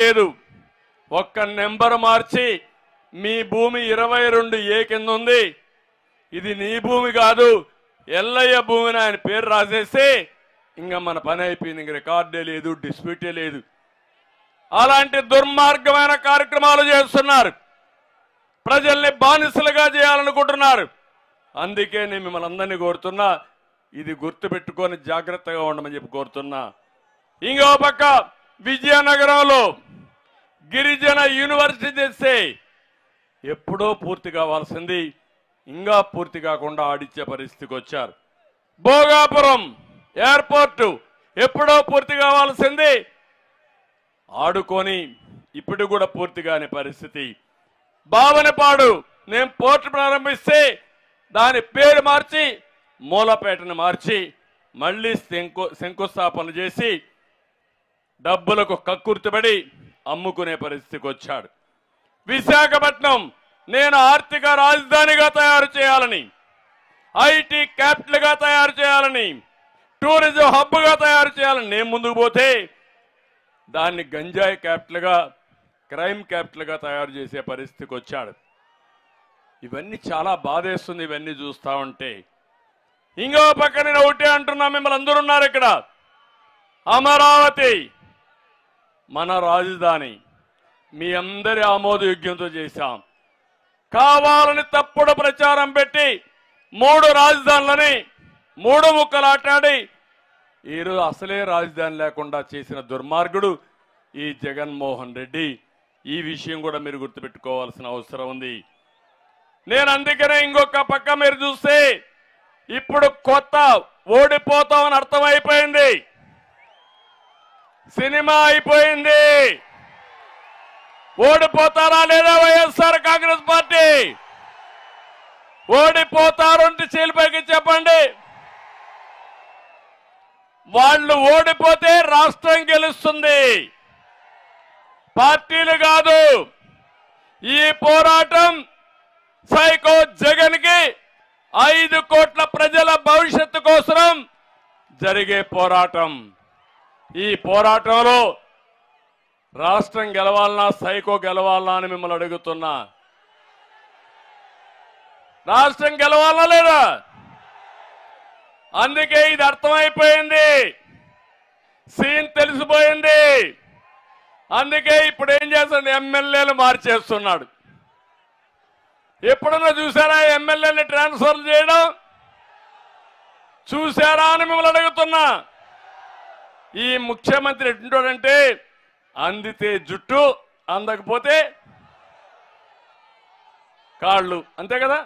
లేదు. ఒక్క నెంబర్ మార్చి మీ భూమి 22A కింద ఉంది, ఇది నీ భూమి కాదు ఎల్లయ్య భూమిని ఆయన పేరు రాసేస్తే ఇంకా మన పని అయిపోయింది. ఇంక రికార్డే లేదు, డిస్ప్యూటే లేదు. అలాంటి దుర్మార్గమైన కార్యక్రమాలు చేస్తున్నారు. ప్రజల్ని బానిసలుగా చేయాలనుకుంటున్నారు. అందుకే నేను మిమ్మల్ని అందరినీ కోరుతున్నా, ఇది గుర్తుపెట్టుకొని జాగ్రత్తగా ఉండమని చెప్పి కోరుతున్నా. ఇంకో పక్క విజయనగరంలో గిరిజన యూనివర్సిటీ తెస్తే ఎప్పుడో పూర్తి కావాల్సింది ఇంకా పూర్తి కాకుండా ఆడిచ్చే పరిస్థితికి వచ్చారు. భోగాపురం ఎయిర్పోర్టు ఎప్పుడో పూర్తి కావాల్సింది ఆడుకొని ఇప్పుడు కూడా పూర్తి కాని పరిస్థితి. బావనపాడు నేను పోర్టు ప్రారంభిస్తే దాని పేరు మార్చి మూలపేటను మార్చి మళ్ళీ శంకుస్థాపన చేసి డబ్బులకు కక్కుర్తిపడి అమ్ముకునే పరిస్థితికి వచ్చాడు. విశాఖపట్నం నేను ఆర్థిక రాజధానిగా తయారు చేయాలని, ఐటీ క్యాపిటల్గా తయారు చేయాలని, టూరిజం హబ్గా తయారు చేయాలని నేను ముందుకు పోతే దాన్ని గంజాయి క్యాపిటల్గా, క్రైమ్ క్యాపిటల్గా తయారు చేసే పరిస్థితికి వచ్చాడు. ఇవన్నీ చాలా బాధేస్తుంది ఇవన్నీ చూస్తా ఉంటే. ఇంకో పక్క నేను ఒకటే అంటున్నా, మిమ్మల్ని అందరూ ఉన్నారు ఇక్కడ. అమరావతి మన రాజధాని మీ అందరి ఆమోదయోగ్యంతో చేశాం. కావాలని తప్పుడు ప్రచారం పెట్టి 3 రాజధానులని 3 ముక్కలాటాడి ఈరోజు అసలే రాజధాని లేకుండా చేసిన దుర్మార్గుడు ఈ జగన్మోహన్ రెడ్డి. ఈ విషయం కూడా మీరు గుర్తుపెట్టుకోవాల్సిన అవసరం ఉంది. నేను అందుకనే ఇంకొక పక్క మీరు చూస్తే ఇప్పుడు కొత్త ఓడిపోతామని అర్థమైపోయింది. సినిమా అయిపోయింది. ఓడిపోతారా లేదా వైఎస్ఆర్ కాంగ్రెస్ పార్టీ? ఓడిపోతారు అంటే చేలిపైకి చెప్పండి. వాళ్ళు ఓడిపోతే రాష్ట్రం గెలుస్తుంది, పార్టీలు కాదు. ఈ పోరాటం సైకో జగన్ కి 5 కోట్ల ప్రజల భవిష్యత్తు కోసం జరిగే పోరాటం. ఈ పోరాటంలో రాష్ట్రం గెలవాలన్నా సైకో గెలవాలన్నా అని మిమ్మల్ని అడుగుతున్నా. రాష్ట్రం గెలవాలనా లేదా? అందుకే ఇది అర్థమైపోయింది, సీన్ తెలిసిపోయింది. అందుకే ఇప్పుడు ఏం చేస్తాడు, ఎమ్మెల్యేలు మార్చేస్తున్నాడు. ఎప్పుడన్నా చూసారా ఎమ్మెల్యేని ట్రాన్స్ఫర్ చేయడం? చూసారా అని మిమ్మల్ని అడుగుతున్నా. ఈ ముఖ్యమంత్రి ఎటుంటాడంటే అందితే జుట్టు, అందకపోతే కాళ్ళు, అంతే కదా.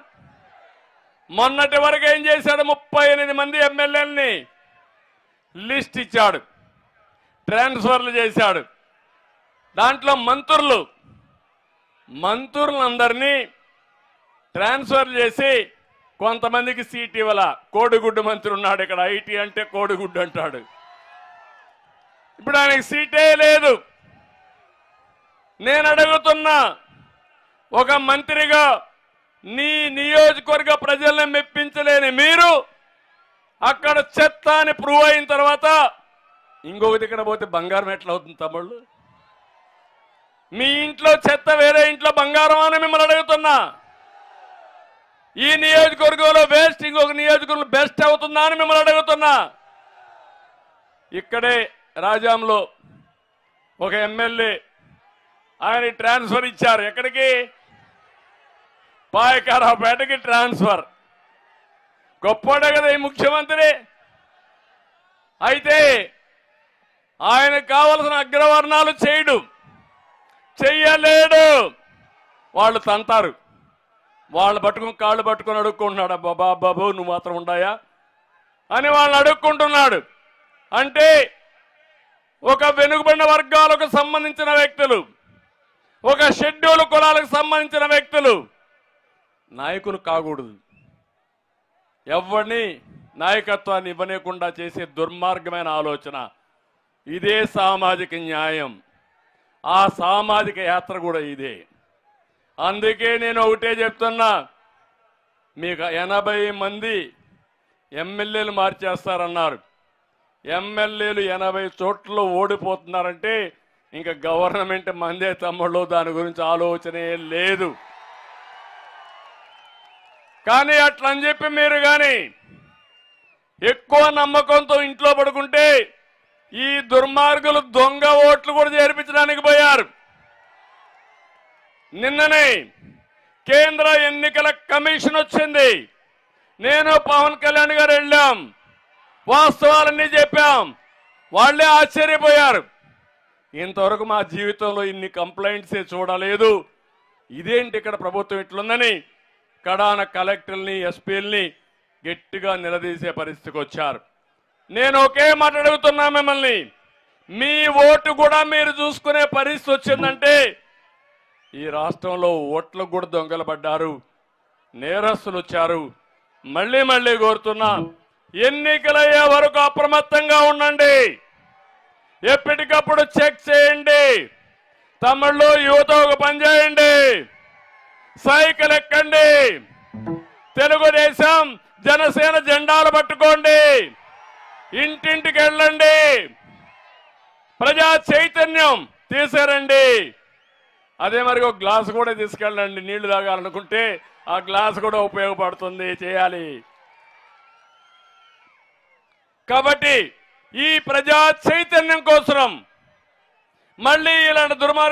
మొన్నటి వరకు ఏం చేశాడు, 38 మంది ఎమ్మెల్యేలని లిస్ట్ ఇచ్చాడు, ట్రాన్స్ఫర్లు చేశాడు. దాంట్లో మంత్రులందరినీ ట్రాన్స్ఫర్ చేసి కొంతమందికి సీట్ ఇవ్వాల. కోడిగుడ్డు మంత్రి ఉన్నాడు ఇక్కడ, ఐటీ అంటే కోడిగుడ్డు అంటాడు. ఇప్పుడు ఆయనకి సీటే లేదు. నేను అడుగుతున్నా, ఒక మంత్రిగా నీ నియోజకవర్గ ప్రజల్ని మెప్పించలేని మీరు అక్కడ చెత్త అని ప్రూవ్ అయిన తర్వాత ఇంకొకటి ఇక్కడ పోతే బంగారం ఎట్లా అవుతుంది తమ్ముళ్ళు? మీ ఇంట్లో చెత్త వేరే ఇంట్లో బంగారం అని మిమ్మల్ని అడుగుతున్నా. ఈ నియోజకవర్గంలో వేస్ట్ ఇంకొక నియోజకవర్గంలో బెస్ట్ అవుతుందా అని మిమ్మల్ని అడుగుతున్నా. ఇక్కడే రాజాంలో ఒక ఎమ్మెల్యే ఆయన ట్రాన్స్ఫర్ ఇచ్చారు. ఎక్కడికి? పాయకారావుపేటకి ట్రాన్స్ఫర్. గొప్పడే కదా ఈ ముఖ్యమంత్రి. అయితే ఆయనకు కావలసిన అగ్రవర్ణాలు చెయ్యలేడు. వాళ్ళు తంతారు, వాళ్ళు పట్టుకుని కాళ్ళు పట్టుకుని అడుక్కుంటున్నాడు. బాబు నువ్వు మాత్రం ఉండాయా అని వాళ్ళు అడుక్కుంటున్నాడు. అంటే ఒక వెనుకబడిన వర్గాలకు సంబంధించిన వ్యక్తులు, ఒక షెడ్యూల్ కులాలకు సంబంధించిన వ్యక్తులు నాయకులు కాకూడదు. ఎవరిని నాయకత్వాన్ని ఇవ్వనీయకుండా చేసే దుర్మార్గమైన ఆలోచన. ఇదే సామాజిక న్యాయం. ఆ సామాజిక యాత్ర కూడా ఇదే. అందుకే నేను ఒకటే చెప్తున్నా, మీకు 80 మంది ఎమ్మెల్యేలు మార్చేస్తారన్నారు. ఎమ్మెల్యేలు 80 చోట్ల ఓడిపోతున్నారంటే ఇంకా గవర్నమెంట్ మందే తమ్ముళ్ళు, దాని గురించి ఆలోచనే లేదు. కానీ అట్లని చెప్పి మీరు కానీ ఎక్కువ నమ్మకంతో ఇంట్లో పడుకుంటే ఈ దుర్మార్గులు దొంగ ఓట్లు కూడా చేర్పించడానికి పోయారు. నిన్ననే కేంద్ర ఎన్నికల కమిషన్ వచ్చింది. నేను పవన్ కళ్యాణ్ గారు వెళ్ళాం, వాస్తవాలన్నీ చెప్పాం. వాళ్ళే ఆశ్చర్యపోయారు. ఇంతవరకు మా జీవితంలో ఇన్ని కంప్లైంట్స్ చూడలేదు, ఇదేంటి ఇక్కడ ప్రభుత్వం ఇట్లుందని కడాన కలెక్టర్ని, ఎస్పీల్ని గట్టిగా నిలదీసే పరిస్థితికి వచ్చారు. నేను ఒకే మాట అడుగుతున్నా మిమ్మల్ని, మీ ఓటు కూడా మీరు చూసుకునే పరిస్థితి వచ్చిందంటే ఈ రాష్ట్రంలో ఓట్లకు కూడా దొంగలు పడ్డారు, నేరస్తులు వచ్చారు. మళ్ళీ మళ్ళీ కోరుతున్నా, ఎన్నికలయ్యే వరకు అప్రమత్తంగా ఉండండి, ఎప్పటికప్పుడు చెక్ చేయండి. తమిళ్లో యువత ఒక పని చేయండి, సైకిల్ ఎక్కండి, తెలుగుదేశం జనసేన జెండాలు పట్టుకోండి, ఇంటింటికి వెళ్ళండి, ప్రజా చైతన్యం తీసుకురండి. అదే మరి ఒక గ్లాస్ కూడా తీసుకెళ్ళండి, నీళ్లు తాగాలనుకుంటే ఆ గ్లాస్ కూడా ఉపయోగపడుతుంది, చేయాలి. కాబట్టి ఈ ప్రజా చైతన్యం కోసం మళ్ళీ ఇలాంటి దుర్మార్గం